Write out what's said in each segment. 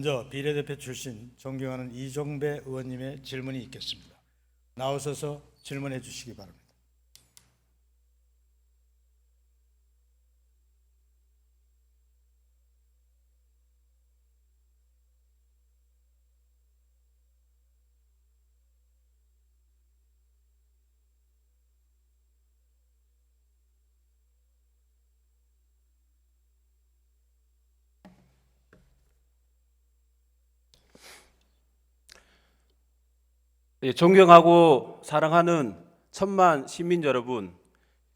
먼저 비례대표 출신 존경하는 이종배 의원님의 질문이 있겠습니다. 나오셔서 질문해 주시기 바랍니다. 존경하고 사랑하는 천만 시민 여러분,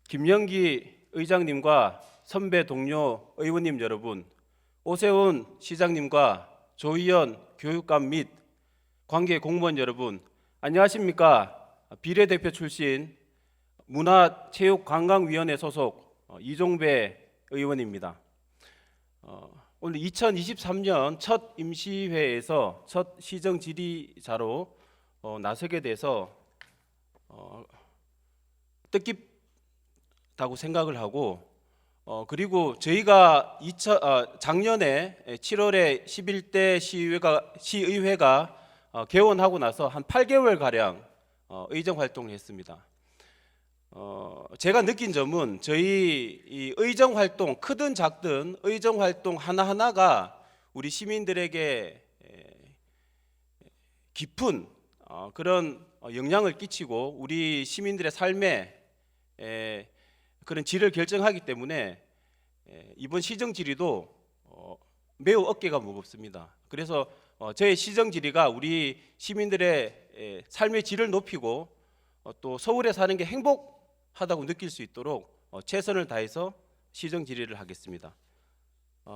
김영기 의장님과 선배 동료 의원님 여러분, 오세훈 시장님과 조희연 교육감 및 관계 공무원 여러분, 안녕하십니까? 비례대표 출신 문화체육관광위원회 소속 이종배 의원입니다. 오늘 2023년 첫 임시회에서 첫 시정 질의자로 나서게 돼서 뜻깊다고 생각을 하고, 그리고 저희가 작년에 7월에 11대 시의회가 개원하고 나서 한 8개월 가량 의정 활동을 했습니다. 제가 느낀 점은 저희 이 의정 활동, 크든 작든 의정 활동 하나하나가 우리 시민들에게 깊은 그런 영향을 끼치고 우리 시민들의 삶에 그런 질을 결정하기 때문에 이번 시정 질의도 매우 어깨가 무겁습니다. 그래서 저의 시정 질의가 우리 시민들의 삶의 질을 높이고 또 서울에 사는 게 행복하다고 느낄 수 있도록 최선을 다해서 시정 질의를 하겠습니다.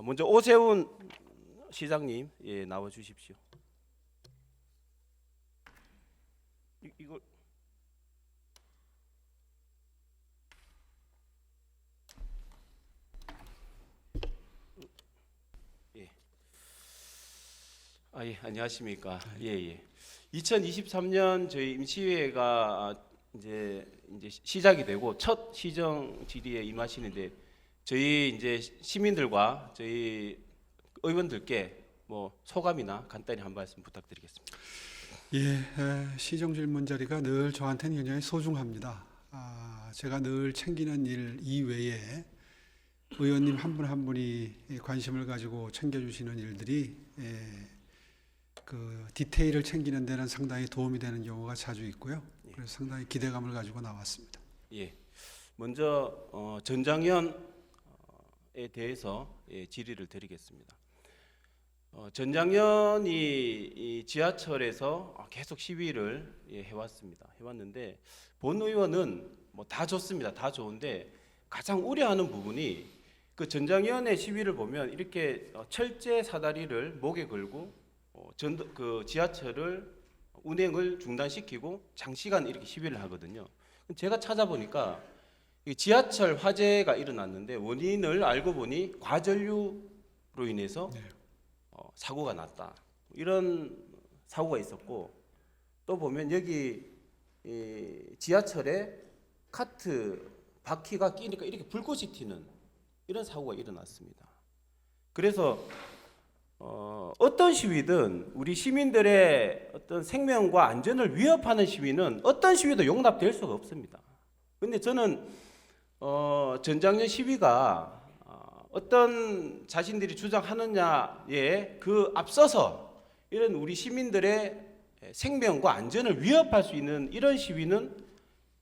먼저 오세훈 시장님 나와 주십시오. 이걸 안녕하십니까? 2023년 저희 임시회가 이제 시작이 되고 첫 시정 질의에 임하시는데 저희 이제 시민들과 저희 의원들께 뭐 소감이나 간단히 한 말씀 부탁드리겠습니다. 시정 질문 자리가 늘 저한테는 굉장히 소중합니다. 제가 늘 챙기는 일 이외에 의원님 한 분 한 분이 관심을 가지고 챙겨주시는 일들이 그 디테일을 챙기는 데는 상당히 도움이 되는 경우가 자주 있고요. 그래서 상당히 기대감을 가지고 나왔습니다. 먼저 전장현에 대해서 질의를 드리겠습니다. 전장현이 이 지하철에서 계속 시위를 해왔는데 본 의원은 뭐 다 좋습니다. 다 좋은데 가장 우려하는 부분이 그 전장현의 시위를 보면 이렇게 철제 사다리를 목에 걸고 그 지하철을 운행을 중단시키고 장시간 이렇게 시위를 하거든요. 제가 찾아보니까 지하철 화재가 일어났는데 원인을 알고 보니 과전류로 인해서 사고가 났다. 이런 사고가 있었고, 또 보면 여기 지하철에 카트 바퀴가 끼니까 이렇게 불꽃이 튀는 이런 사고가 일어났습니다. 그래서 어떤 시위든 우리 시민들의 어떤 생명과 안전을 위협하는 시위는 어떤 시위도 용납될 수가 없습니다. 근데 저는 전장현 시위가 어떤 자신들이 주장하느냐에 그 앞서서 이런 우리 시민들의 생명과 안전을 위협할 수 있는 이런 시위는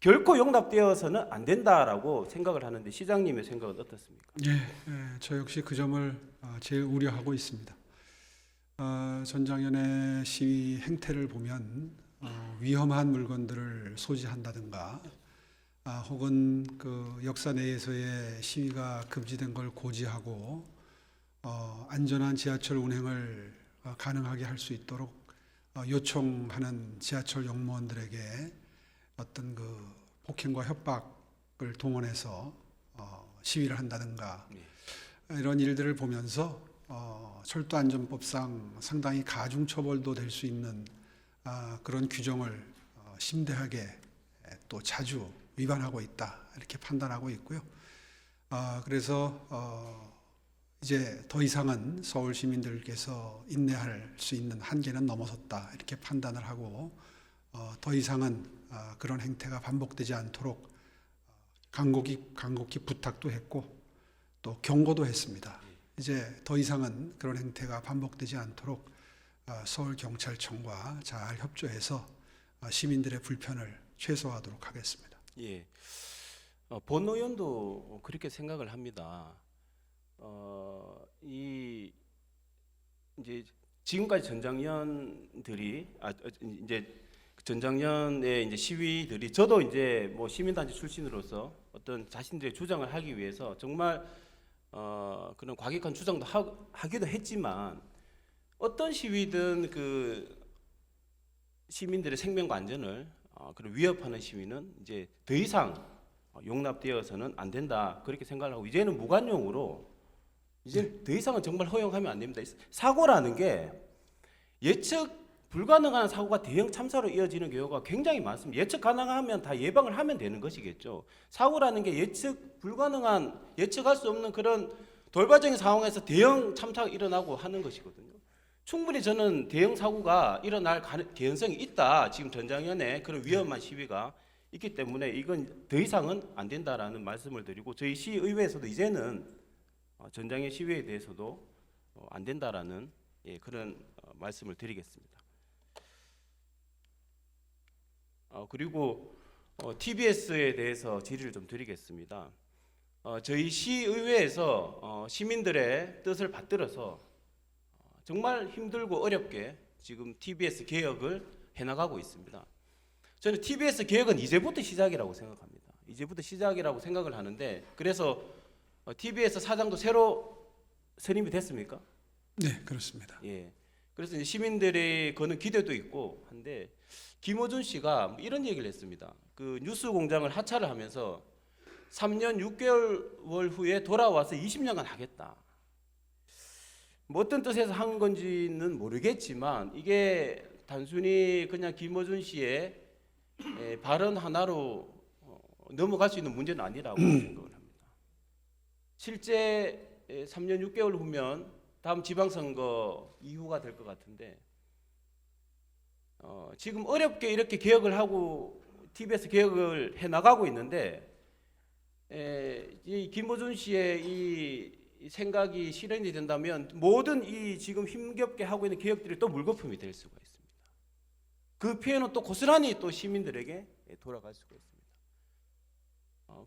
결코 용납되어서는 안 된다라고 생각을 하는데 시장님의 생각은 어떻습니까? 저 역시 그 점을 제일 우려하고 있습니다. 전장현의 시위 행태를 보면 위험한 물건들을 소지한다든가 혹은 그 역사 내에서의 시위가 금지된 걸 고지하고 안전한 지하철 운행을 가능하게 할 수 있도록 요청하는 지하철 용무원들에게 어떤 그 폭행과 협박을 동원해서 시위를 한다든가 이런 일들을 보면서 철도안전법상 상당히 가중처벌도 될 수 있는 그런 규정을 심대하게 또 자주 위반하고 있다 이렇게 판단하고 있고요. 그래서 이제 더 이상은 서울 시민들께서 인내할 수 있는 한계는 넘어섰다 이렇게 판단을 하고 더 이상은 그런 행태가 반복되지 않도록 간곡히 부탁도 했고 또 경고도 했습니다. 이제 더 이상은 그런 행태가 반복되지 않도록 서울경찰청과 잘 협조해서 시민들의 불편을 최소화하도록 하겠습니다. 예. 본 의원도 그렇게 생각을 합니다. 이 이제 지금까지 전장년들이 이제 전장년의 이제 시위들이 저도 이제 뭐 시민단체 출신으로서 어떤 자신들의 주장을 하기 위해서 정말 그런 과격한 주장도 하기도 했지만 어떤 시위든 그 시민들의 생명과 안전을 그런 위협하는 시위는 이제 더 이상 용납되어서는 안 된다 그렇게 생각을 하고 이제는 무관용으로 이제 더 이상은 정말 허용하면 안 됩니다. 사고라는 게 예측 불가능한 사고가 대형 참사로 이어지는 경우가 굉장히 많습니다. 예측 가능하면 다 예방을 하면 되는 것이겠죠. 사고라는 게 예측 불가능한 예측할 수 없는 그런 돌발적인 상황에서 대형 참사가 일어나고 하는 것이거든요. 충분히 저는 대형 사고가 일어날 개연성이 있다. 지금 전장현에 그런 위험한 시위가 있기 때문에 이건 더 이상은 안 된다라는 말씀을 드리고 저희 시의회에서도 이제는 전장현 시위에 대해서도 안 된다라는 그런 말씀을 드리겠습니다. 그리고 TBS에 대해서 질의를 좀 드리겠습니다. 저희 시의회에서 시민들의 뜻을 받들어서 정말 힘들고 어렵게 지금 TBS 개혁을 해나가고 있습니다. 저는 TBS 개혁은 이제부터 시작이라고 생각합니다. 이제부터 시작이라고 생각을 하는데 그래서 TBS 사장도 새로 선임이 됐습니까? 네, 그렇습니다. 예. 그래서 이제 시민들의 거는 기대도 있고 한데 김어준 씨가 이런 얘기를 했습니다. 그 뉴스 공장을 하차를 하면서 3년 6개월 후에 돌아와서 20년간 하겠다. 뭐 어떤 뜻에서 한 건지는 모르겠지만 이게 단순히 그냥 김어준 씨의 발언 하나로 넘어갈 수 있는 문제는 아니라고 생각을 합니다. 실제 3년 6개월 후면 다음 지방선거 이후가 될 것 같은데 지금 어렵게 이렇게 개혁을 하고 TBS 개혁을 해 나가고 있는데 이 김어준 씨의 이 생각이 실현이 된다면 모든 이 지금 힘겹게 하고 있는 개혁들이 또 물거품이 될 수가 있습니다. 그 피해는 또 고스란히 또 시민들에게 돌아갈 수가 있습니다.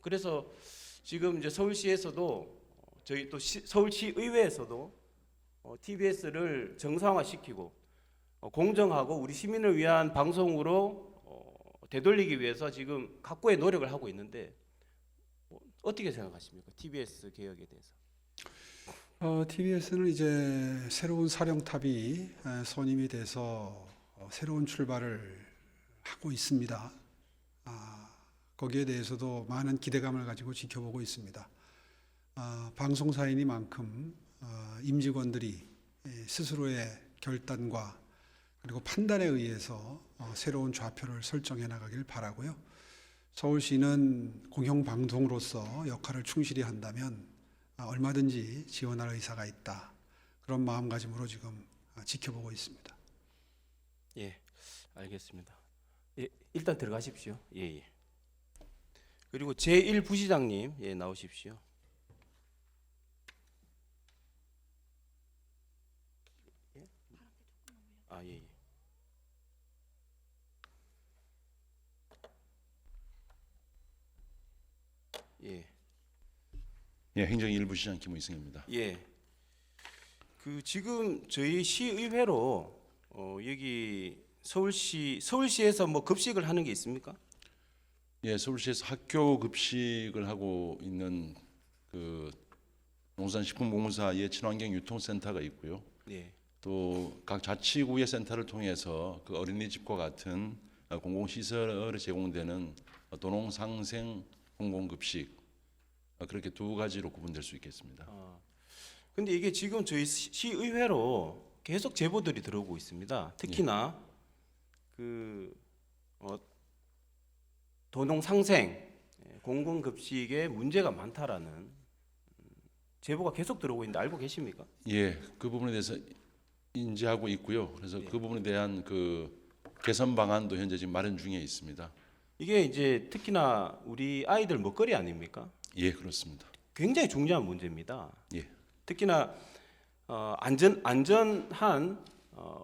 그래서 지금 이제 서울시에서도 저희 또 서울시 의회에서도 TBS를 정상화시키고 공정하고 우리 시민을 위한 방송으로 되돌리기 위해서 지금 각고의 노력을 하고 있는데 어떻게 생각하십니까? TBS 개혁에 대해서. TBS는 이제 새로운 사령탑이 선임이 돼서 새로운 출발을 하고 있습니다. 거기에 대해서도 많은 기대감을 가지고 지켜보고 있습니다. 방송사이니만큼 임직원들이 스스로의 결단과 그리고 판단에 의해서 새로운 좌표를 설정해 나가길 바라고요. 서울시는 공영방송으로서 역할을 충실히 한다면 얼마든지 지원할 의사가 있다. 그런 마음가짐으로 지금 지켜보고 있습니다. 예, 알겠습니다. 예, 일단 들어가십시오. 예, 예. 그리고 제1부시장님 예, 나오십시오. 예? 예, 예. 예. 예, 행정 일부 시장 김의승입니다. 예. 그 지금 저희 시의회로 여기 서울시에서 뭐 급식을 하는 게 있습니까? 예, 서울시에서 학교 급식을 하고 있는 그 농산식품공사 친환경 유통센터가 있고요. 예. 또 각 자치구의 센터를 통해서 그 어린이집과 같은 공공시설에 제공되는 도농상생 공공급식 그렇게 두 가지로 구분될 수 있겠습니다. 근데 이게 지금 저희 시의회로 계속 제보들이 들어오고 있습니다. 특히나 그 도농상생 공공급식에 문제가 많다라는 제보가 계속 들어오고 있는데 알고 계십니까? 예, 그 부분에 대해서 인지하고 있고요. 그래서 예. 그 부분에 대한 그 개선 방안도 현재 지금 마련 중에 있습니다. 이게 이제 특히나 우리 아이들 먹거리 아닙니까? 예, 그렇습니다. 굉장히 중요한 문제입니다. 예, 특히나 안전한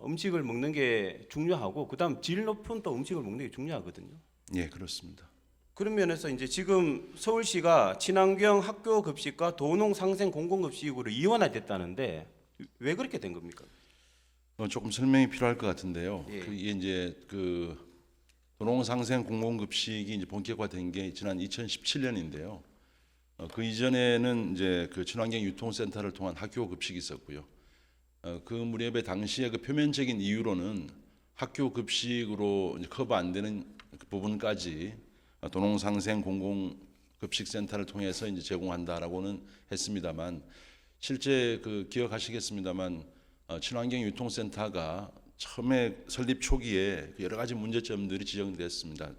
음식을 먹는 게 중요하고 그다음 질 높은 또 음식을 먹는 게 중요하거든요. 예, 그렇습니다. 그런 면에서 이제 지금 서울시가 친환경 학교 급식과 도농 상생 공공 급식으로 이원화됐다는데 왜 그렇게 된 겁니까? 조금 설명이 필요할 것 같은데요. 예. 이게 이제 그 도농상생 공공급식이 이제 본격화된 게 지난 2017년인데요. 그 이전에는 이제 그 친환경 유통센터를 통한 학교 급식이 있었고요. 그 무렵에 당시에 그 표면적인 이유로는 학교 급식으로 이제 커버 안 되는 그 부분까지 도농상생 공공급식센터를 통해서 이제 제공한다라고는 했습니다만 실제 그 기억하시겠습니다만 친환경 유통센터가 처음에 설립 초기에 여러 가지 문제점들이 지적됐습니다.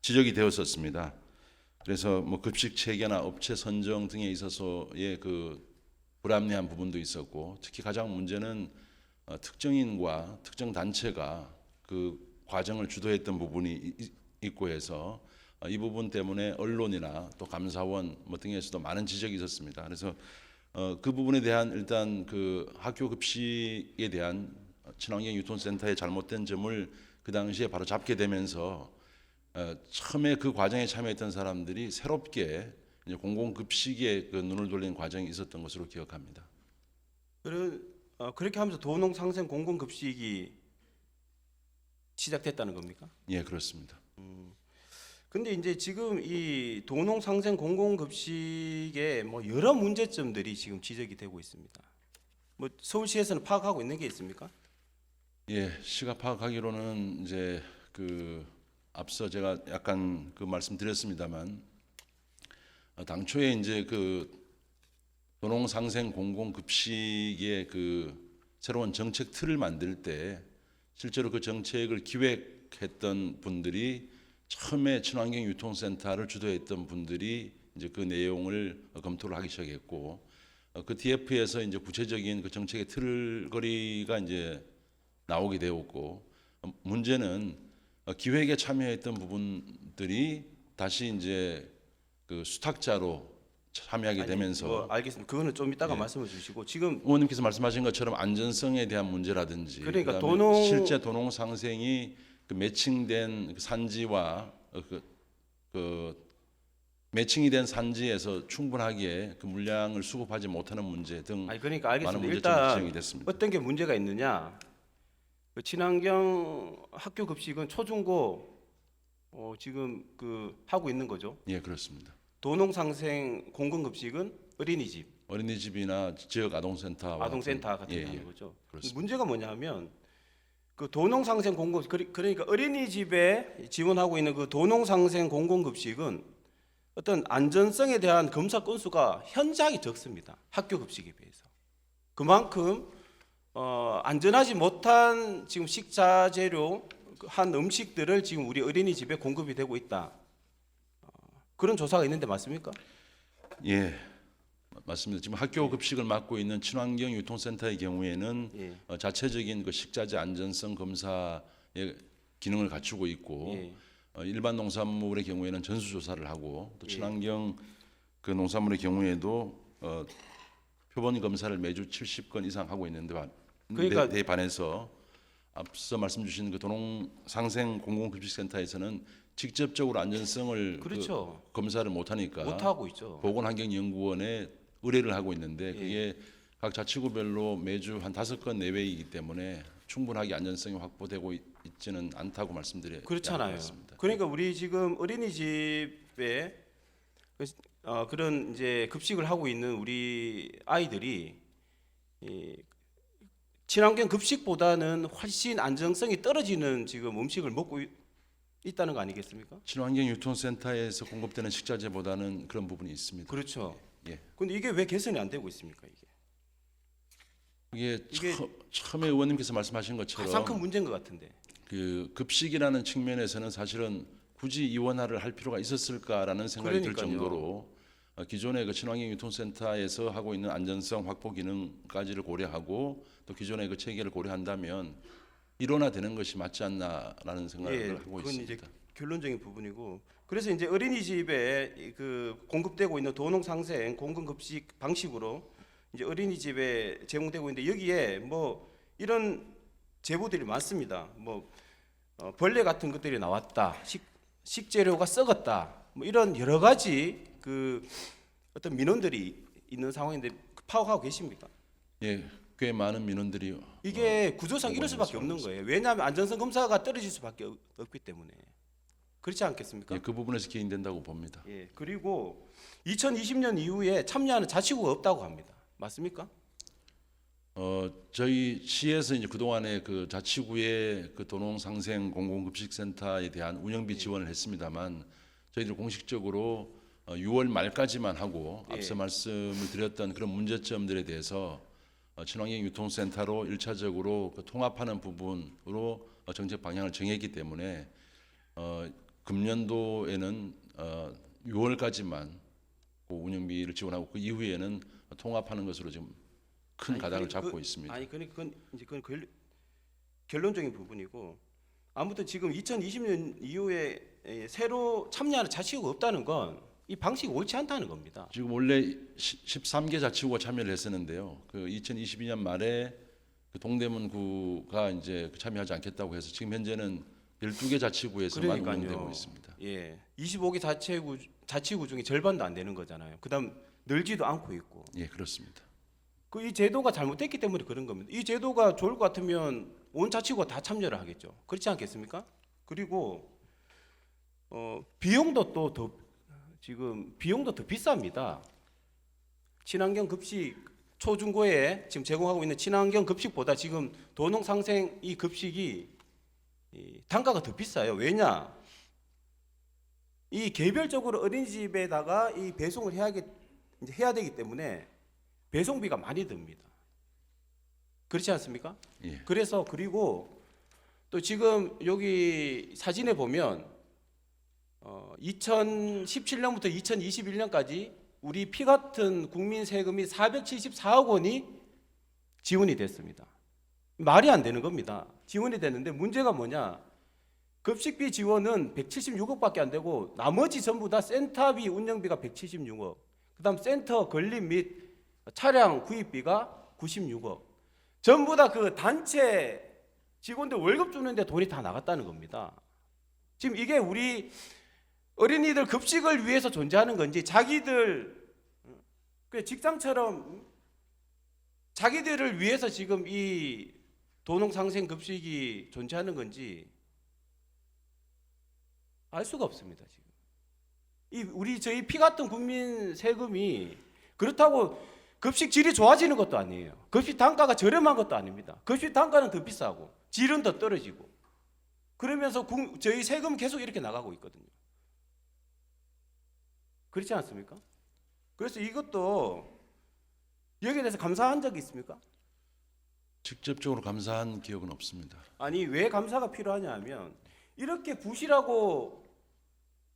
지적이 되었었습니다. 그래서 뭐 급식 체계나 업체 선정 등에 있어서의 그 불합리한 부분도 있었고, 특히 가장 문제는 특정인과 특정 단체가 그 과정을 주도했던 부분이 있고 해서 이 부분 때문에 언론이나 또 감사원 뭐 등에서도 많은 지적이 있었습니다. 그래서 그 부분에 대한 일단 그 학교 급식에 대한 친환경 유통센터의 잘못된 점을 그 당시에 바로 잡게 되면서 처음에 그 과정에 참여했던 사람들이 새롭게 이제 공공급식에 그 눈을 돌린 과정이 있었던 것으로 기억합니다. 그렇게 하면서 도농 상생 공공 급식이 시작됐다는 겁니까? 예, 그렇습니다. 근데 이제 지금 이 도농 상생 공공 급식에 뭐 여러 문제점들이 지금 지적이 되고 있습니다. 뭐 서울시에서는 파악하고 있는 게 있습니까? 예, 시가 파악하기로는 이제 그 앞서 제가 약간 그 말씀드렸습니다만 당초에 이제 그 도농상생 공공급식의 그 새로운 정책 틀을 만들 때 실제로 그 정책을 기획했던 분들이 처음에 친환경 유통센터를 주도했던 분들이 이제 그 내용을 검토를 하기 시작했고 그 DF에서 이제 구체적인 그 정책의 틀거리가 이제 나오게 되었고 문제는 기획에 참여했던 부분들이 다시 이제 그 수탁자로 참여하게 되면서 뭐 알겠습니다. 그거는 좀 이따가 예. 말씀을 주시고 지금 의원님께서 말씀하신 것처럼 안전성에 대한 문제라든지 그러니까 그다음에 실제 도농 상생이 그 매칭된 그 산지와 그 매칭이 된 산지에서 충분하게 그 물량을 수급하지 못하는 문제 등 그러니까 많은 알겠습니다. 문제점이 일단 지적이 됐습니다. 어떤 게 문제가 있느냐? 그 친환경 학교 급식은 초중고 지금 그 하고 있는 거죠. 예, 그렇습니다. 도농 상생 공공 급식은 어린이집, 어린이집이나 지역 아동센터와 아동센터 같은 예, 거 하는 예. 거죠. 그렇습니다. 문제가 뭐냐면 그 도농 상생 공공 그러니까 어린이집에 지원하고 있는 그 도농 상생 공공 급식은 어떤 안전성에 대한 검사 건수가 현저하게 적습니다. 학교 급식에 비해서. 그만큼 안전하지 못한 지금 식자재료 한 음식들을 지금 우리 어린이집에 공급이 되고 있다. 그런 조사가 있는데 맞습니까? 예, 맞습니다. 지금 학교 급식을 맡고 있는 친환경 유통센터의 경우에는 예. 자체적인 그 식자재 안전성 검사의 기능을 갖추고 있고 예. 일반 농산물의 경우에는 전수조사를 하고 또 예. 친환경 그 농산물의 경우에도 표본 검사를 매주 70건 이상 하고 있는데 그러니까- 대 반해서 앞서 말씀 주신 그 도농상생 공공급식센터에서는 직접적으로 안전성을 그렇죠. 그 검사를 못하니까 못 하고 있죠. 보건환경연구원에 의뢰를 하고 있는데 예. 그게 각 자치구별로 매주 한 5건 내외이기 때문에 충분하게 안전성이 확보되고 있지는 않다고 말씀드려야 그렇잖아요. 할 것 같습니다. 그러니까 우리 지금 어린이집에 그런 이제 급식을 하고 있는 우리 아이들이 이 친환경 급식보다는 훨씬 안정성이 떨어지는 지금 음식을 먹고 있다는 거 아니겠습니까? 친환경 유통센터에서 공급되는 식자재보다는 그런 부분이 있습니다. 그렇죠. 예. 근데 이게 왜 개선이 안 되고 있습니까? 이게 이게 처음에 의원님께서 말씀하신 것처럼 가장 큰 문제인 것 같은데. 그 급식이라는 측면에서는 사실은 굳이 이원화를 할 필요가 있었을까라는 생각이 들 그러니까요. 정도로 기존의 그 친환경 유통센터에서 하고 있는 안전성 확보 기능까지를 고려하고 또 기존의 그 체계를 고려한다면 일원화되는 것이 맞지 않나라는 생각을 하고 그건 있습니다. 이제 결론적인 부분이고, 그래서 이제 어린이집에 그 공급되고 있는 도농상생 공공급식 방식으로 이제 어린이집에 제공되고 있는데, 여기에 뭐 이런 제보들이 많습니다. 뭐 벌레 같은 것들이 나왔다, 식재료가 썩었다, 뭐 이런 여러 가지 그 어떤 민원들이 있는 상황인데 파악하고 계십니까? 예, 꽤 많은 민원들이 이게 구조상 이럴 수밖에 보고하는 없는 거예요. 왜냐하면 안전성 검사가 떨어질 수밖에 없기 때문에. 그렇지 않겠습니까? 예, 그 부분에서 기인된다고 봅니다. 예. 그리고 2020년 이후에 참여하는 자치구가 없다고 합니다. 맞습니까? 저희 시에서 이제 그동안에 그 자치구의 그 도농상생 공공급식센터에 대한 운영비 지원을 했습니다만, 저희들 공식적으로 6월 말까지만 하고 예. 앞서 말씀을 드렸던 그런 문제점들에 대해서 친환경 유통센터로 1차적으로 그 통합하는 부분으로 정책 방향을 정했기 때문에 금년도에는 6월까지만 그 운영비를 지원하고 그 이후에는 통합하는 것으로 지금 큰 가닥을 잡고 있습니다. 아니 그건 이제 그건 결론적인 부분이고, 아무튼 지금 2020년 이후에 새로 참여하는 자치구가 없다는 건 이 방식이 옳지 않다는 겁니다. 지금 원래 13개 자치구가 참여를 했었는데요. 그 2022년 말에 그 동대문구가 이제 참여하지 않겠다고 해서 지금 현재는 12개 자치구에서만 운영되고 있습니다. 예, 25개 자치구 중에 절반도 안 되는 거잖아요. 그다음 늘지도 않고 있고. 예, 그렇습니다. 그 이 제도가 잘못됐기 때문에 그런 겁니다. 이 제도가 좋을 것 같으면 온 자치구가 다 참여를 하겠죠. 그렇지 않겠습니까? 그리고 비용도 또 더 지금 비용도 더 비쌉니다. 친환경 급식 초중고에 지금 제공하고 있는 친환경 급식보다 지금 도농상생 이 급식이 이 단가가 더 비싸요. 왜냐? 이 개별적으로 어린이집에다가 이 배송을 해야 되기 때문에 배송비가 많이 듭니다. 그렇지 않습니까? 예. 그래서 그리고 또 지금 여기 사진에 보면 2017년부터 2021년까지 우리 피 같은 국민 세금이 474억 원이 지원이 됐습니다. 말이 안 되는 겁니다. 지원이 됐는데 문제가 뭐냐? 급식비 지원은 176억밖에 안 되고 나머지 전부 다 센터비 운영비가 176억. 그다음 센터 건립 및 차량 구입비가 96억. 전부 다 그 단체 직원들 월급 주는데 돈이 다 나갔다는 겁니다. 지금 이게 우리 어린이들 급식을 위해서 존재하는 건지, 자기들 직장처럼 자기들을 위해서 지금 이 도농상생 급식이 존재하는 건지 알 수가 없습니다. 지금 저희 피 같은 국민 세금이 그렇다고 급식 질이 좋아지는 것도 아니에요. 급식 단가가 저렴한 것도 아닙니다. 급식 단가는 더 비싸고 질은 더 떨어지고, 그러면서 저희 세금 계속 이렇게 나가고 있거든요. 그렇지 않습니까? 그래서 이것도 여기에 대해서 감사한 적이 있습니까? 직접적으로 감사한 기억은 없습니다. 아니, 왜 감사가 필요하냐 하면 이렇게 부실하고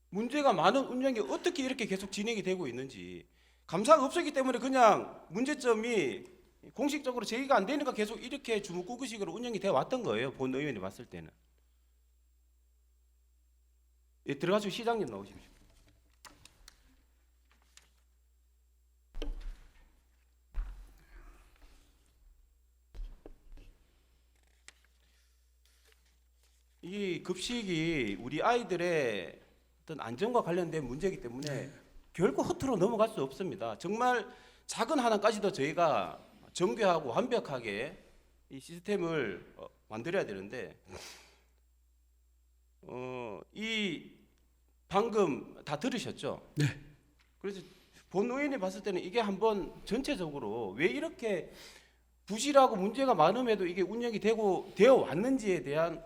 문제가 많은 운영이 어떻게 이렇게 계속 진행이 되고 있는지, 감사가 없었기 때문에 그냥 문제점이 공식적으로 제기가 안 되니까 계속 이렇게 주무꾸구식으로 운영이 되어 왔던 거예요. 본 의원이 봤을 때는. 예, 들어가시고 시장님 나오십시오. 이 급식이 우리 아이들의 어떤 안전과 관련된 문제이기 때문에 결코 허투루 넘어갈 수 없습니다. 정말 작은 하나까지도 저희가 정교하고 완벽하게 이 시스템을 만들어야 되는데, 이 방금 다 들으셨죠? 네. 그래서 본 의원이 봤을 때는 이게 한번 전체적으로 왜 이렇게 부실하고 문제가 많음에도 이게 운영이 되어 왔는지에 대한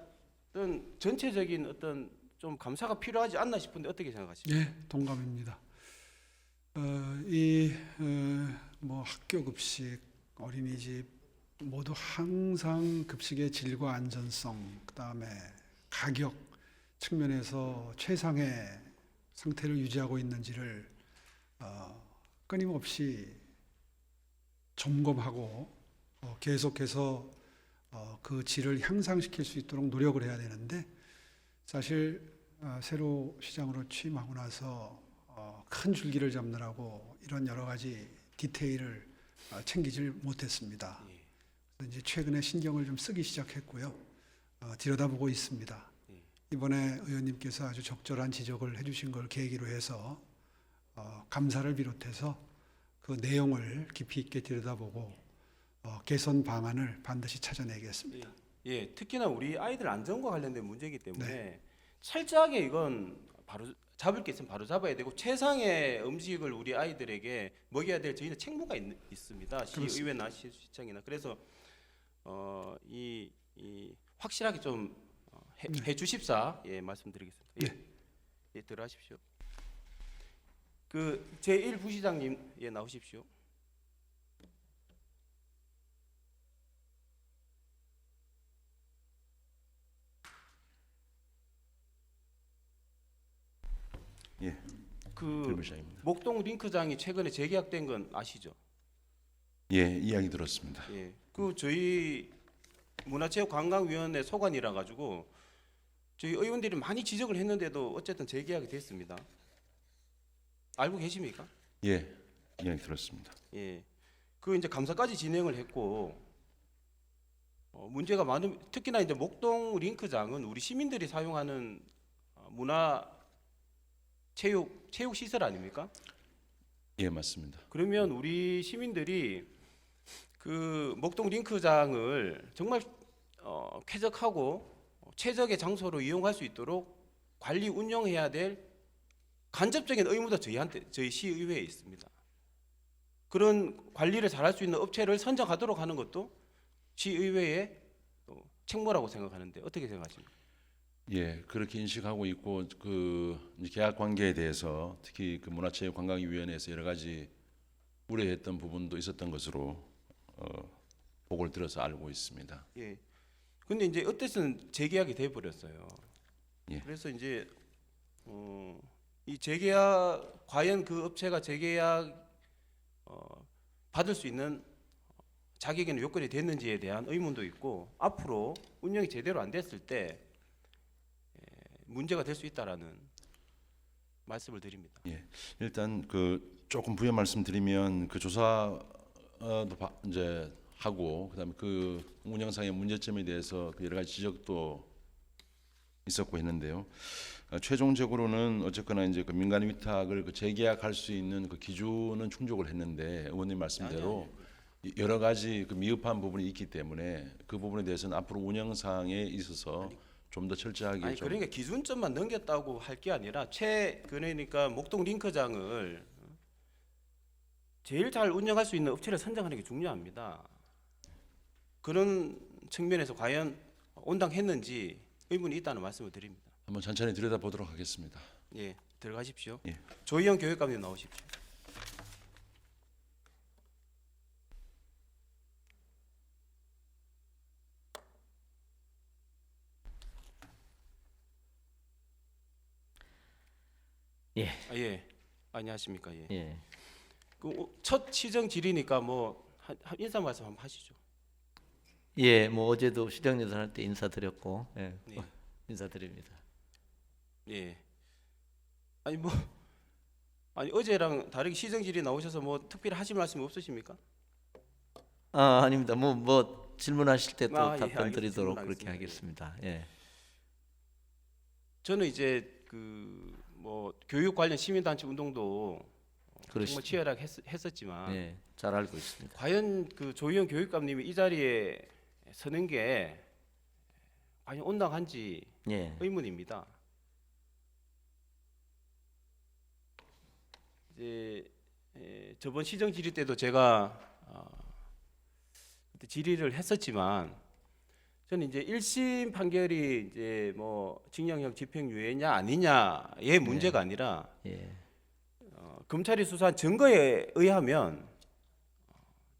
어떤 전체적인 어떤 좀 감사가 필요하지 않나 싶은데 어떻게 생각하십니까? 네, 동감입니다. 뭐 학교 급식, 어린이집 모두 항상 급식의 질과 안전성, 그다음에 가격 측면에서 최상의 상태를 유지하고 있는지를 끊임없이 점검하고 계속해서 그 질을 향상시킬 수 있도록 노력을 해야 되는데 사실 새로 시장으로 취임하고 나서 큰 줄기를 잡느라고 이런 여러 가지 디테일을 챙기질 못했습니다. 그래서 이제 최근에 신경을 좀 쓰기 시작했고요. 들여다보고 있습니다. 이번에 의원님께서 아주 적절한 지적을 해주신 걸 계기로 해서 감사를 비롯해서 그 내용을 깊이 있게 들여다보고 개선 방안을 반드시 찾아내겠습니다. 예, 특히나 우리 아이들 안전과 관련된 문제이기 때문에 철저하게 이건 바로 잡을 게 있으면 바로 잡아야 되고 최상의 음식을 우리 아이들에게 먹여야 될 저희는 책무가 있습니다. 시의회나 시장이나. 그래서 이 확실하게 좀 해주십사 말씀드리겠습니다. 예, 들어가십시오. 그 제1 부시장님 나오십시오. 예. 그 부시장입니다. 목동 링크장이 최근에 재계약된 건 아시죠? 예, 이야기 들었습니다. 예. 그 저희 문화체육관광위원회 소관이라 가지고 저희 의원들이 많이 지적을 했는데도 어쨌든 재계약이 됐습니다. 알고 계십니까? 예, 이야기 들었습니다. 예. 그 이제 감사까지 진행을 했고 문제가 많은 특히나 이제 목동 링크장은 우리 시민들이 사용하는 문화 체육 시설 아닙니까? 예, 맞습니다. 그러면 우리 시민들이 그 목동 링크장을 정말 쾌적하고 최적의 장소로 이용할 수 있도록 관리 운영해야 될 간접적인 의무도 저희 시의회에 있습니다. 그런 관리를 잘할 수 있는 업체를 선정하도록 하는 것도 시의회의 책무라고 생각하는데 어떻게 생각하십니까? 예, 그렇게 인식하고 있고 그 이제 계약 관계에 대해서 특히 그 문화체육관광위원회에서 여러 가지 우려했던 부분도 있었던 것으로 보고를 들어서 알고 있습니다. 예. 근데 이제 어쨌든 재계약이 돼 버렸어요. 예. 그래서 이제 이 재계약 과연 그 업체가 재계약 받을 수 있는 자격이나 요건이 됐는지에 대한 의문도 있고 앞으로 운영이 제대로 안 됐을 때 문제가 될 수 있다라는 말씀을 드립니다. 예, 일단 그 조금 부연 말씀드리면 그 조사도 이제 하고 그다음에 그 운영상의 문제점에 대해서 그 여러 가지 지적도 있었고 했는데요. 최종적으로는 어쨌거나 이제 그 민간 위탁을 그 재계약할 수 있는 그 기준은 충족을 했는데 의원님 말씀대로 여러 가지 그 미흡한 부분이 있기 때문에 그 부분에 대해서는 앞으로 운영상에 있어서 좀 더 철저하게 아니 그러니까 기준점만 넘겼다고 할 게 아니라 그러니까 목동 링크장을 제일 잘 운영할 수 있는 업체를 선정하는 게 중요합니다. 그런 측면에서 과연 온당했는지 의문이 있다는 말씀을 드립니다. 한번 천천히 들여다보도록 하겠습니다. 예, 들어가십시오. 예. 조희영 교육감님 나오십시오. 예. 예, 안녕하십니까. 예. 예. 그 첫 시정 질의니까 뭐 인사 말씀 한번 하시죠. 예, 뭐 어제도 시정 예산할 때 인사드렸고, 예. 네. 인사드립니다. 예. 아니 어제랑 다르게 시정 질의 나오셔서 뭐 특별히 하실 말씀 없으십니까? 아, 아닙니다. 뭐 질문하실 때 또 아, 예, 답변 알겠습니다. 드리도록 질문하겠습니다. 그렇게 하겠습니다. 예. 저는 이제 그 뭐 교육 관련 시민단체 운동도 정말 그러시죠. 치열하게 했었지만 예, 잘 알고 있습니다. 과연 그 조희영 교육감님이 이 자리에 서는 게 과연 온당한지 예. 의문입니다. 이제 저번 시정 질의 때도 제가 그때 질의를 했었지만 저는 이제 1심 판결이 이제 뭐 징역형 집행유예냐 아니냐의 문제가 아니라 예. 검찰이 수사한 증거에 의하면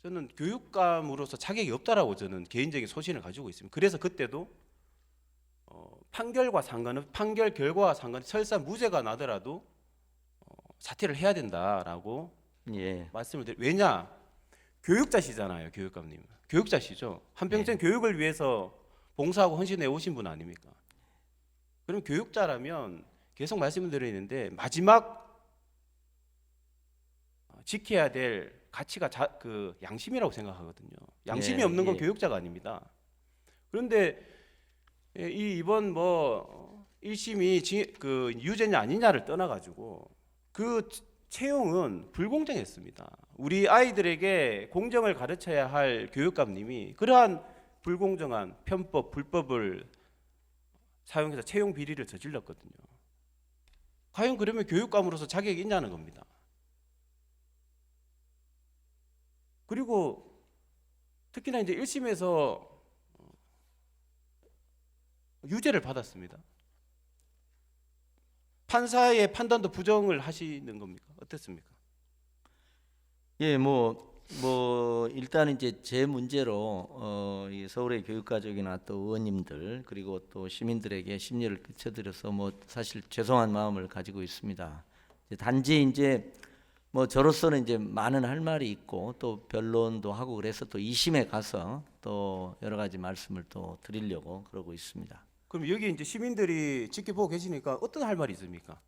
저는 교육감으로서 자격이 없다라고 저는 개인적인 소신을 가지고 있습니다. 그래서 그때도 판결 결과와 상관없이 설사 무죄가 나더라도 사퇴를 해야 된다라고 예. 말씀을 드려. 왜냐? 교육자시잖아요, 교육감님. 교육자시죠. 한평생 교육을 위해서 봉사하고 헌신해 오신 분 아닙니까? 그럼 교육자라면 계속 말씀을 드리는데 마지막 지켜야 될 가치가 그 양심이라고 생각하거든요. 양심이 예, 없는 건 예. 교육자가 아닙니다. 그런데 이번 뭐 1심이 그 유죄냐 아니냐를 떠나가지고 그 채용은 불공정했습니다. 우리 아이들에게 공정을 가르쳐야 할 교육감님이 그러한 불공정한 편법, 불법을 사용해서 채용 비리를 저질렀거든요. 과연 그러면 교육감으로서 자격이 있냐는 겁니다. 그리고 특히나 이제 1심에서 유죄를 받았습니다. 판사의 판단도 부정을 하시는 겁니까? 어떻습니까? 예, 뭐 일단 이제 제 문제로 이 서울의 교육가족이나 또 의원님들 그리고 또 시민들에게 심려를 끼쳐드려서 뭐 사실 죄송한 마음을 가지고 있습니다. 단지 이제 뭐 저로서는 이제 많은 할 말이 있고 또 변론도 하고 그래서 또 2심에 가서 또 여러 가지 말씀을 또 드리려고 그러고 있습니다. 그럼 여기 이제 시민들이 지켜보고 계시니까 어떤 할 말이 있습니까?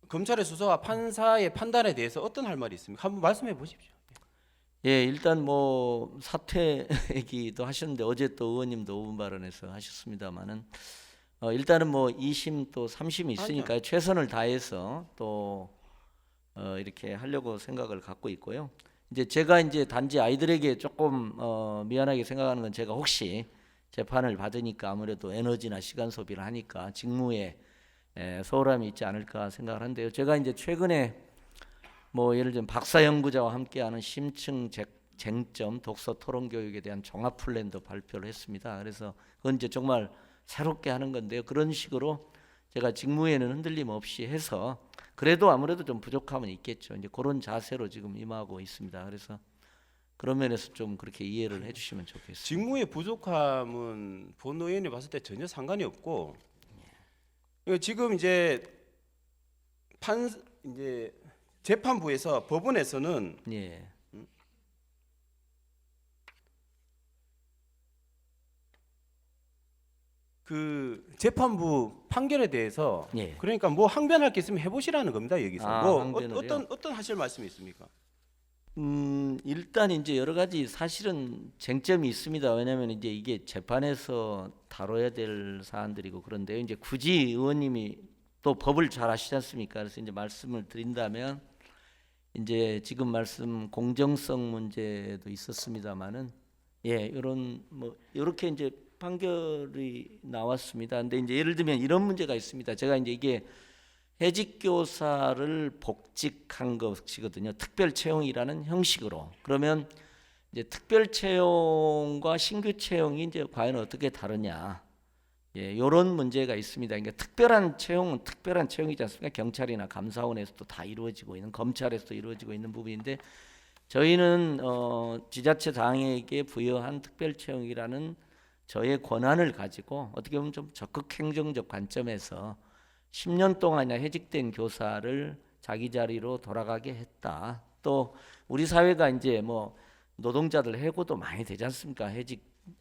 검찰의 수사와 판사의 판단에 대해서 어떤 할 말이 있습니까? 한번 말씀해 보십시오. 예, 일단 뭐 사퇴 얘기도 하셨는데 어제 또 의원님도 5분 발언에서 하셨습니다만은 일단은 뭐 2심 또 3심이 있으니까 최선을 다해서 또 이렇게 하려고 생각을 갖고 있고요. 이제 제가 이제 단지 아이들에게 조금 미안하게 생각하는 건 제가 혹시 재판을 받으니까 아무래도 에너지나 시간 소비를 하니까 직무에 소홀함이 있지 않을까 생각을 한데요. 제가 이제 최근에 뭐 예를 들면 박사 연구자와 함께하는 심층 쟁점 독서 토론 교육에 대한 종합 플랜도 발표를 했습니다. 그래서 그건 이제 정말 새롭게 하는 건데요. 그런 식으로 제가 직무에는 흔들림 없이 해서 그래도 아무래도 좀 부족함은 있겠죠. 이제 그런 자세로 지금 임하고 있습니다. 그래서 그런 면에서 좀 그렇게 이해를 해주시면 좋겠습니다. 직무의 부족함은 본 의원이 봤을 때 전혀 상관이 없고 지금 이제 재판부에서 법원에서는 예, 그 재판부 판결에 대해서 예. 그러니까 뭐 항변할 게 있으면 해보시라는 겁니다. 여기서 뭐 항변을요? 어떤 하실 말씀이 있습니까? 일단 이제 여러 가지 사실은 쟁점이 있습니다. 왜냐하면 이제 이게 재판에서 다뤄야 될 사안들이고 그런데요. 이제 굳이 의원님이 또 법을 잘 아시지 않습니까? 그래서 이제 말씀을 드린다면 이제 지금 말씀 공정성 문제도 있었습니다만은 예, 이런 뭐 이렇게 이제 판결이 나왔습니다. 근데 이제 예를 들면 이런 문제가 있습니다. 제가 이제 이게 해직 교사를 복직한 것이거든요. 특별 채용이라는 형식으로. 그러면 이제 특별 채용과 신규 채용이 이제 과연 어떻게 다르냐? 예, 이런 문제가 있습니다. 그러니까 특별한 채용은 특별한 채용이지 않습니까? 경찰이나 감사원에서도 다 이루어지고 있는, 검찰에서도 이루어지고 있는 부분인데 저희는 지자체 당에게 부여한 특별 채용이라는 저의 권한을 가지고 어떻게 보면 좀 적극 행정적 관점에서 10년 동안이나 해직된 교사를 자기 자리로 돌아가게 했다. 또 우리 사회가 이제 뭐 노동자들 해고도 많이 되지 않습니까?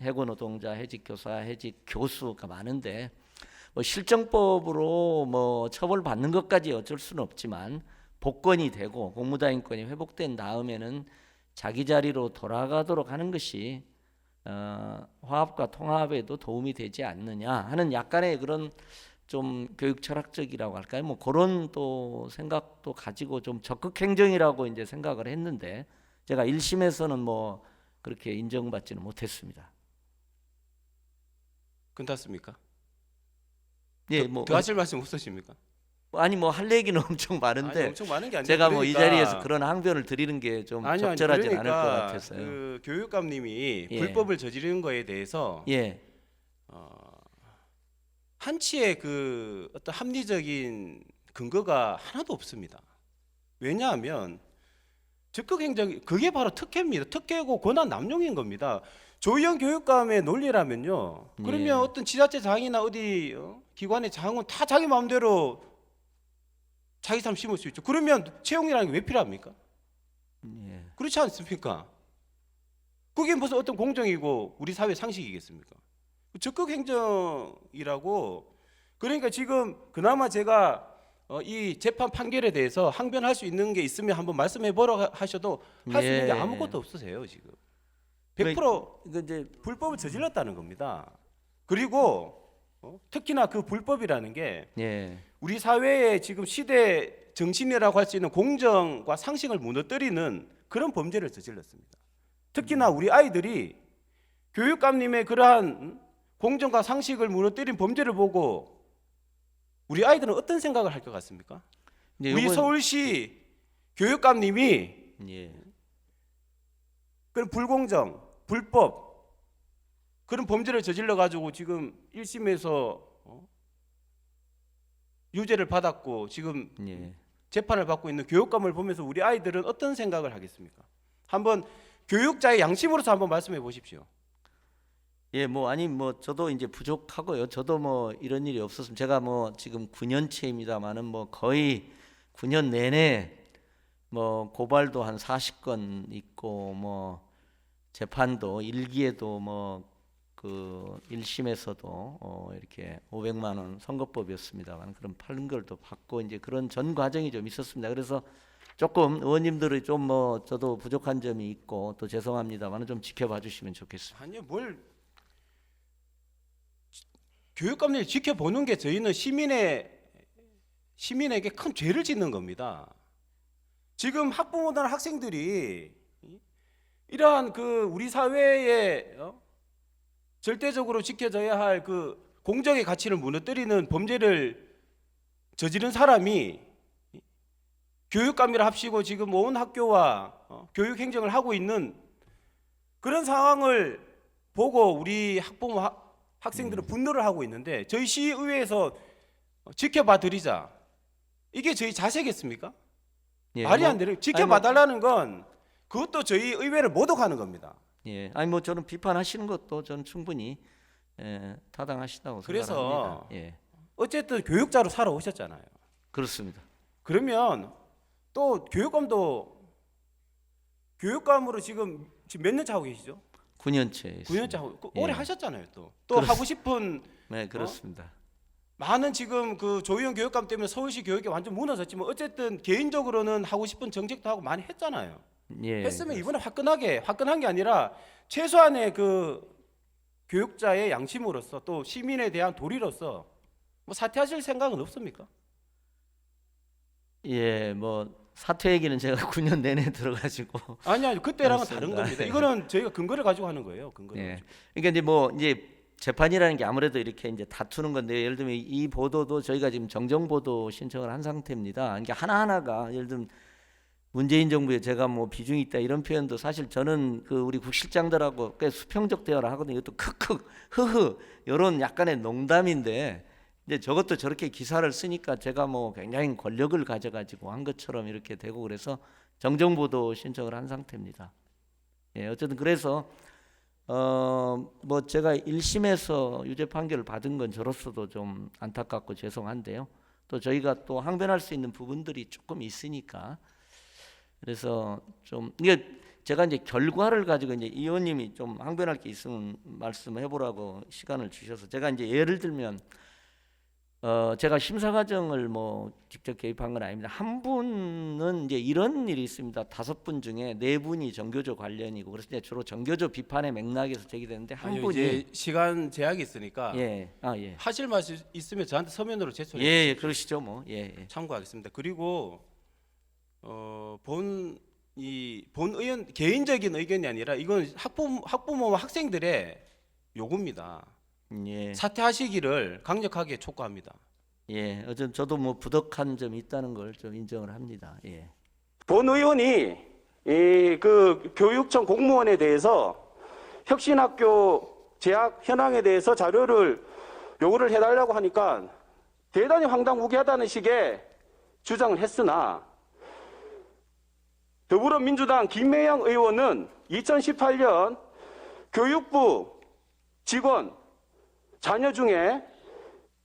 해고 노동자, 해직 교사, 해직 교수가 많은데 뭐 실정법으로 뭐 처벌받는 것까지 어쩔 수는 없지만 복권이 되고 공무다인권이 회복된 다음에는 자기 자리로 돌아가도록 하는 것이 화합과 통합에도 도움이 되지 않느냐 하는 약간의 그런 좀 교육 철학적이라고 할까요? 뭐 그런 또 생각도 가지고 좀 적극 행정이라고 이제 생각을 했는데 제가 1심에서는 뭐 그렇게 인정받지는 못했습니다. 괜찮습니까? 예, 뭐 더 하실 말씀 없으십니까? 아니 뭐 할 얘기는 엄청 아니, 많은데 엄청 많은 게 아니라 제가 뭐 이 그러니까 자리에서 그런 항변을 드리는 게 좀 적절하진 않을 것 같아서요. 그 교육감님이 예. 불법을 저지른 거에 대해서 예, 한치의 그 어떤 합리적인 근거가 하나도 없습니다. 왜냐하면 적극 행정 그게 바로 특혜입니다. 특혜고 권한 남용인 겁니다. 조희연 교육감의 논리라면요. 그러면 예. 어떤 지자체 장이나 어디 기관의 장은 다 자기 마음대로 자기 삶 심을 수 있죠. 그러면 채용이라는 게 왜 필요합니까? 예. 그렇지 않습니까? 그게 무슨 어떤 공정이고 우리 사회 상식이겠습니까? 적극 행정이라고. 그러니까 지금 그나마 제가 이 재판 판결에 대해서 항변할 수 있는 게 있으면 한번 말씀해 보라 하셔도 할 수 있는 게 예. 아무것도 없으세요 지금. 이거 100% 이제 불법을 저질렀다는 겁니다. 그리고 특히나 그 불법이라는 게 예. 우리 사회의 지금 시대 정신이라고 할 수 있는 공정과 상식을 무너뜨리는 그런 범죄를 저질렀습니다. 특히나 우리 아이들이 교육감님의 그러한 공정과 상식을 무너뜨린 범죄를 보고 우리 아이들은 어떤 생각을 할 것 같습니까? 이제 우리 요건- 서울시 교육감님이 예. 그런 불공정, 불법 그런 범죄를 저질러 가지고 지금 1심에서 유죄를 받았고 지금 예. 재판을 받고 있는 교육감을 보면서 우리 아이들은 어떤 생각을 하겠습니까? 한번 교육자의 양심으로서 한번 말씀해 보십시오. 예, 뭐 아니 뭐 저도 이제 부족하고요. 저도 뭐 이런 일이 없었으면 제가 뭐 지금 9년째입니다만은 뭐 거의 9년 내내 뭐 고발도 한 40건 있고 뭐 재판도 일기에도 뭐 그 1심에서도 이렇게 500만 원 선거법이었습니다만 그런 판결도 받고 이제 그런 전 과정이 좀 있었습니다. 그래서 조금 의원님들이 좀 뭐 저도 부족한 점이 있고 또 죄송합니다만 좀 지켜봐 주시면 좋겠습니다. 아니요, 뭘 교육감들이 지켜보는 게 저희는 시민에게 큰 죄를 짓는 겁니다. 지금 학부모나 학생들이 이러한 그 우리 사회에 절대적으로 지켜져야 할 그 공정의 가치를 무너뜨리는 범죄를 저지른 사람이 교육감이라 합시고 지금 온 학교와 교육 행정을 하고 있는 그런 상황을 보고 우리 학부모 학생들은 분노를 하고 있는데 저희 시의회에서 지켜봐 드리자. 이게 저희 자세겠습니까? 예, 말이 뭐- 안 돼요. 지켜봐 달라는 건 그것도 저희 의회를 모독하는 겁니다. 예, 아니 뭐 저는 비판하시는 것도 저는 충분히 타당하시다고 그래서 생각합니다. 예, 어쨌든 교육자로 살아오셨잖아요. 그렇습니다. 그러면 또 교육감으로 지금 몇 년차 하고 계시죠? 9년째. 9년차 하고 오래 예. 하셨잖아요. 또 하고 싶은 네, 그렇습니다. 많은 지금 그 조희연 교육감 때문에 서울시 교육이 완전 무너졌지만 어쨌든 개인적으로는 하고 싶은 정책도 하고 많이 했잖아요. 예, 했으면 이번에 화끈한 게 아니라 최소한의 그 교육자의 양심으로서 또 시민에 대한 도리로서 뭐 사퇴하실 생각은 없습니까? 예, 뭐 사퇴 얘기는 제가 9년 내내 들어가지고. 아니 그때랑은 다른 맞습니다. 겁니다. 이거는 저희가 근거를 가지고 하는 거예요. 근거를 예, 가지고. 그러니까 이제 뭐 이제 재판이라는 게 아무래도 이렇게 이제 다투는 건데 예를 들면 이 보도도 저희가 지금 정정 보도 신청을 한 상태입니다. 그러니까 하나하나가 예를 들면 문재인 정부에 제가 뭐 비중이 있다 이런 표현도 사실 저는 그 우리 국실장들하고 꽤 수평적 대화를 하거든요. 이것도 크크 흐흐 이런 약간의 농담인데 이제 저것도 저렇게 기사를 쓰니까 제가 뭐 굉장히 권력을 가져가지고 한 것처럼 이렇게 되고 그래서 정정 보도 신청을 한 상태입니다. 예, 어쨌든 그래서 뭐 제가 1심에서 유죄 판결을 받은 건 저로서도 좀 안타깝고 죄송한데요. 또 저희가 또 항변할 수 있는 부분들이 조금 있으니까 그래서 좀 이게 제가 이제 결과를 가지고 이제 이 의원님이 좀 항변할 게 있으면 말씀해 보라고 시간을 주셔서 제가 이제 예를 들면 제가 심사 과정을 뭐 직접 개입한 건 아닙니다. 한 분은 이제 이런 일이 있습니다. 5분 중에 4분이 정교조 관련이고 그래서 이제 주로 정교조 비판의 맥락에서 제기되는데 한 아니요, 분이 이제 시간 제약이 있으니까 예, 예, 하실 말씀 있으면 저한테 서면으로 제출해 예, 그러시죠 뭐, 예. 참고하겠습니다. 그리고 본 의원 개인적인 의견이 아니라 이건 학부모와 학생들의 요구입니다. 예. 사퇴하시기를 강력하게 촉구합니다. 예, 어쨌든 저도 뭐 부족한 점이 있다는 걸 좀 인정을 합니다. 예. 본 의원이 그 교육청 공무원에 대해서 혁신학교 재학 현황에 대해서 자료를 요구를 해달라고 하니까 대단히 황당무계하다는 식의 주장을 했으나 더불어민주당 김혜영 의원은 2018년 교육부 직원 자녀 중에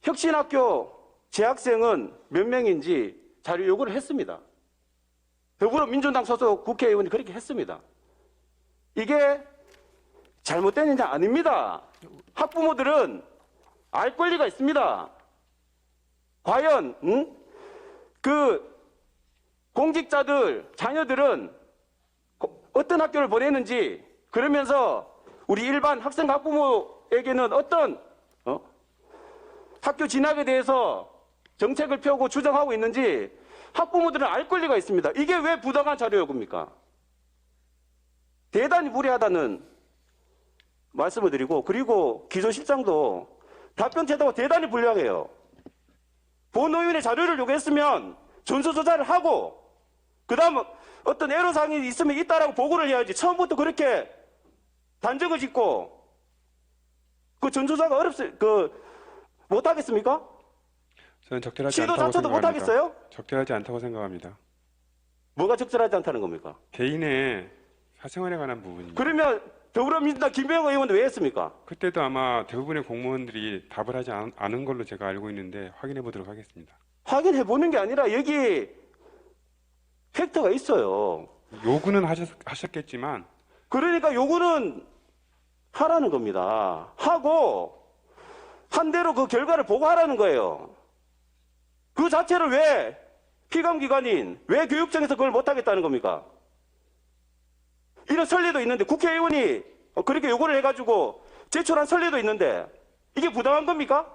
혁신학교 재학생은 몇 명인지 자료 요구를 했습니다. 더불어민주당 소속 국회의원이 그렇게 했습니다. 이게 잘못됐느냐? 아닙니다. 학부모들은 알 권리가 있습니다. 과연 그 공직자들 자녀들은 어떤 학교를 보내는지, 그러면서 우리 일반 학생 학부모에게는 어떤 학교 진학에 대해서 정책을 펴고 주장하고 있는지 학부모들은 알 권리가 있습니다. 이게 왜 부당한 자료 요구입니까? 대단히 무리하다는 말씀을 드리고, 그리고 기조실장도 답변 태도가 대단히 불량해요. 본의원의 자료를 요구했으면 전수조사를 하고 그 다음 어떤 애로사항이 있으면 있다라고 보고를 해야지, 처음부터 그렇게 단정을 짓고 그 전수조사가 못하겠습니까? 저는 적절하지 시도 않다고 자체도 생각합니다. 못하겠어요? 적절하지 않다고 생각합니다. 뭐가 적절하지 않다는 겁니까? 개인의 사생활에 관한 부분입니다. 그러면 더불어민주당 김병호 의원은 왜 했습니까? 그때도 아마 대부분의 공무원들이 답을 하지 않은 걸로 제가 알고 있는데 확인해 보도록 하겠습니다. 확인해 보는 게 아니라 여기 팩트가 있어요. 요구는 하셨겠지만 그러니까 요구는 하라는 겁니다. 하고 한 대로 그 결과를 보고하라는 거예요. 그 자체를 왜 피감기관인 왜 교육청에서 그걸 못하겠다는 겁니까? 이런 선례도 있는데, 국회의원이 그렇게 요구를 해가지고 제출한 선례도 있는데 이게 부당한 겁니까?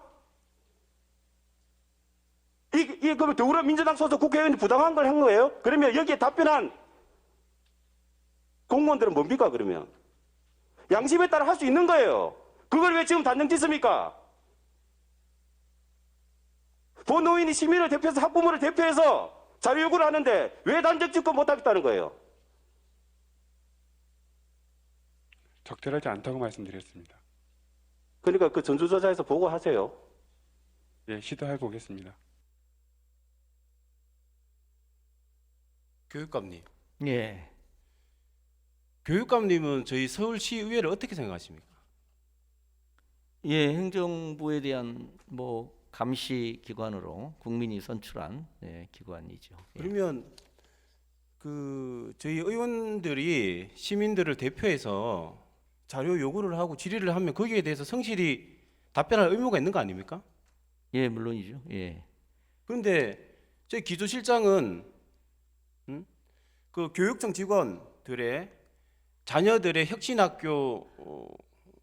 이게 그러면 더불어민주당 소속 국회의원이 부당한 걸 한 거예요? 그러면 여기에 답변한 공무원들은 뭡니까? 그러면 양심에 따라 할 수 있는 거예요. 그걸 왜 지금 단정 짓습니까? 본의원이 시민을 대표해서 학부모를 대표해서 자료 요구를 하는데 왜 단정 짓고 못하겠다는 거예요? 적절하지 않다고 말씀드렸습니다. 그러니까 그 전수조사에서 보고하세요. 예, 시도해 보겠습니다. 교육감님. 예. 교육감님은 저희 서울시 의회를 어떻게 생각하십니까? 예, 행정부에 대한 뭐 감시 기관으로 국민이 선출한 기관이죠. 예. 그러면 그 저희 의원들이 시민들을 대표해서 자료 요구를 하고 질의를 하면 거기에 대해서 성실히 답변할 의무가 있는 거 아닙니까? 예, 물론이죠. 예. 그런데 저희 기조실장은 그 교육청 직원들의 자녀들의 혁신학교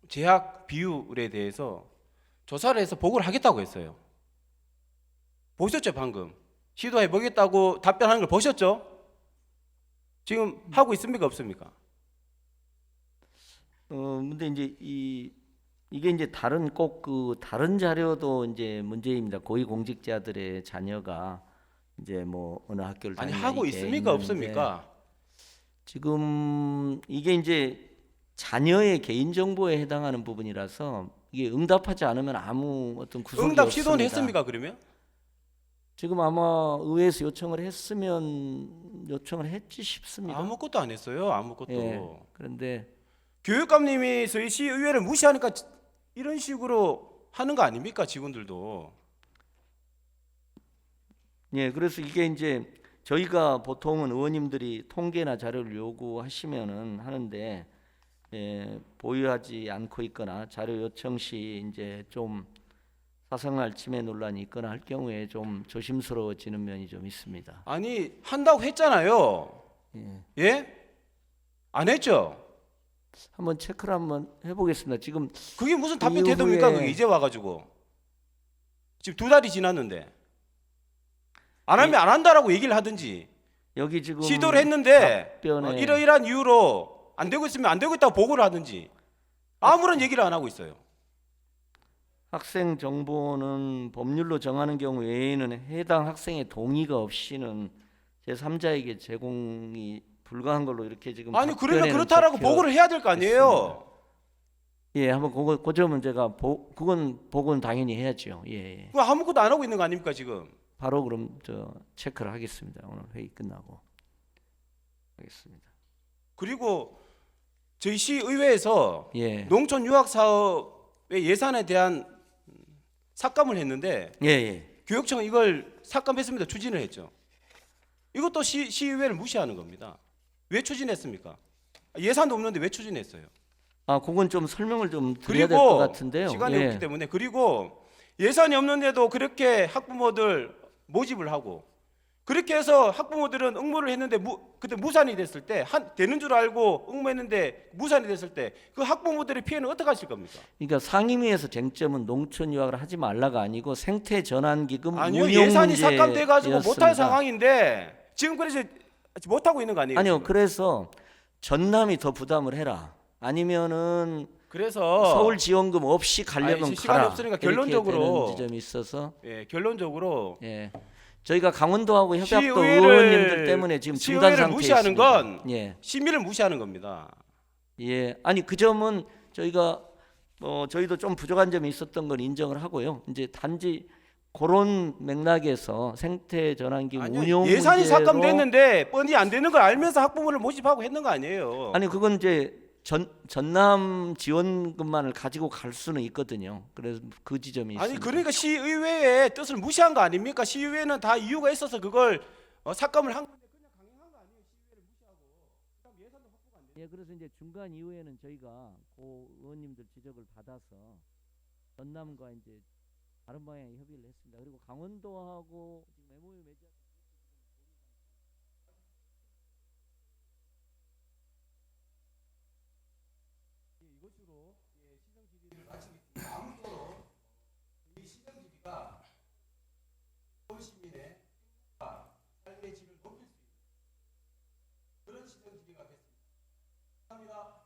재학 비율에 대해서 조사를 해서 보고를 하겠다고 했어요. 보셨죠? 방금 시도해 보겠다고 답변하는 걸 보셨죠? 지금 하고 있습니까? 없습니까? 근데 이제 이게 이제 다른 자료도 이제 문제입니다. 고위공직자들의 자녀가 이제 뭐 어느 학교를 아니 다니냐 하고 이게 있습니까? 있는데 없습니까? 지금 이게 이제 자녀의 개인 정보에 해당하는 부분이라서 이게 응답하지 않으면 아무 어떤 구속이 응답 없습니다. 시도는 했습니까? 그러면? 지금 아마 의회에서 요청을 했지 싶습니다. 아무것도 안 했어요. 아무것도. 예. 그런데 교육감님이 저희 시의회를 무시하니까 이런 식으로 하는 거 아닙니까? 직원들도. 예, 그래서 이게 이제 저희가 보통은 의원님들이 통계나 자료를 요구하시면은 하는데 보유하지 않고 있거나 자료 요청 시 이제 좀 사생활 침해 논란이 있거나 할 경우에 좀 조심스러워지는 면이 좀 있습니다. 아니 한다고 했잖아요. 예. 예? 안 했죠? 한번 체크를 한번 해보겠습니다. 지금 그게 무슨 답변 이후에 태도입니까? 그게 이제 와가지고 지금 2달이 지났는데 안 하면 안 한다라고 얘기를 하든지 여기 지금 시도를 했는데 답변에 이러이러한 이유로 안 되고 있으면 안 되고 있다고 보고를 하든지 아무런 얘기를 안 하고 있어요. 학생 정보는 법률로 정하는 경우 외에는 해당 학생의 동의가 없이는 제3자에게 제공이 불가한 걸로 이렇게 지금 아니 그러면 답변에는 그렇다라고 적혀 보고를 해야 될 거 아니에요. 예, 한번 그 점은 제가 그건 보고는 당연히 해야죠. 예, 예. 그거 아무것도 안 하고 있는 거 아닙니까 지금? 바로 그럼 저 체크를 하겠습니다. 오늘 회의 끝나고 하겠습니다. 그리고 저희 시 의회에서 예, 농촌 유학 사업의 예산에 대한 삭감을 했는데 예, 예. 교육청은 이걸 삭감했습니다. 추진을 했죠. 이것도 시의회를 무시하는 겁니다. 왜 추진했습니까? 예산도 없는데 왜 추진했어요? 아, 그건 좀 설명을 좀 드려야 될 것 그리고 같은데요. 시간이 예. 없기 때문에, 그리고 예산이 없는데도 그렇게 학부모들 모집을 하고 그렇게 해서 학부모들은 응모를 했는데 그때 무산이 됐을 때 되는 줄 알고 응모했는데 무산이 됐을 때 그 학부모들의 피해는 어떻게 하실 겁니까? 그러니까 상임위에서 쟁점은 농촌 유학을 하지 말라가 아니고 생태 전환 기금 아니요, 운용 예산이 삭감돼 가지고 문제였습니다. 못할 상황인데 지금 그래서 못하고 있는 거 아니에요? 아니요, 지금? 그래서 전남이 더 부담을 해라. 아니면은 그래서 서울 지원금 없이 가려면 아니, 시간이 가라. 없으니까 이렇게 결론적으로 되는 지점이 있어서 예, 결론적으로 예. 저희가 강원도하고 협약도 시의회를- 의원님들 때문에 지금 중단 시의회를 상태에 무시하는 있습니다. 건 예. 시민을 무시하는 겁니다. 예. 아니 그 점은 저희가 저희도 좀 부족한 점이 있었던 건 인정을 하고요. 이제 단지 그런 맥락에서 생태 전환기 아니요, 운용 예산이 문제로 삭감됐는데 뻔히 안 되는 걸 알면서 학부모를 모집하고 했는 거 아니에요? 아니 그건 이제 전남 지원금만을 가지고 갈 수는 있거든요. 그래서 그 지점이 아니 있습니다. 그러니까 시의회의 뜻을 무시한 거 아닙니까? 시의회는 다 이유가 있어서 그걸 삭감을 한 건데 그냥 강행한 거 아니에요? 시의회를 무시하고 그다음 예산도 확보가 안 돼. 예, 그래서 이제 중간 이후에는 저희가 그 의원님들 지적을 받아서 전남과 이제 다른 방향의 협의를 했습니다. 그리고 강원도하고 지금 MOU 맺어 이것으로 시정 질의를 마치겠습니다. 아무쪼록 이 시정 질의가 서울 시민의 삶의 질을 높일 수 있는 그런 시정 질의가 됐습니다. 감사합니다.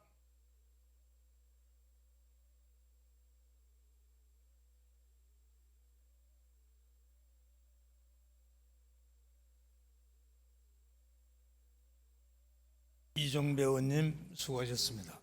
이종배 의원님 수고하셨습니다.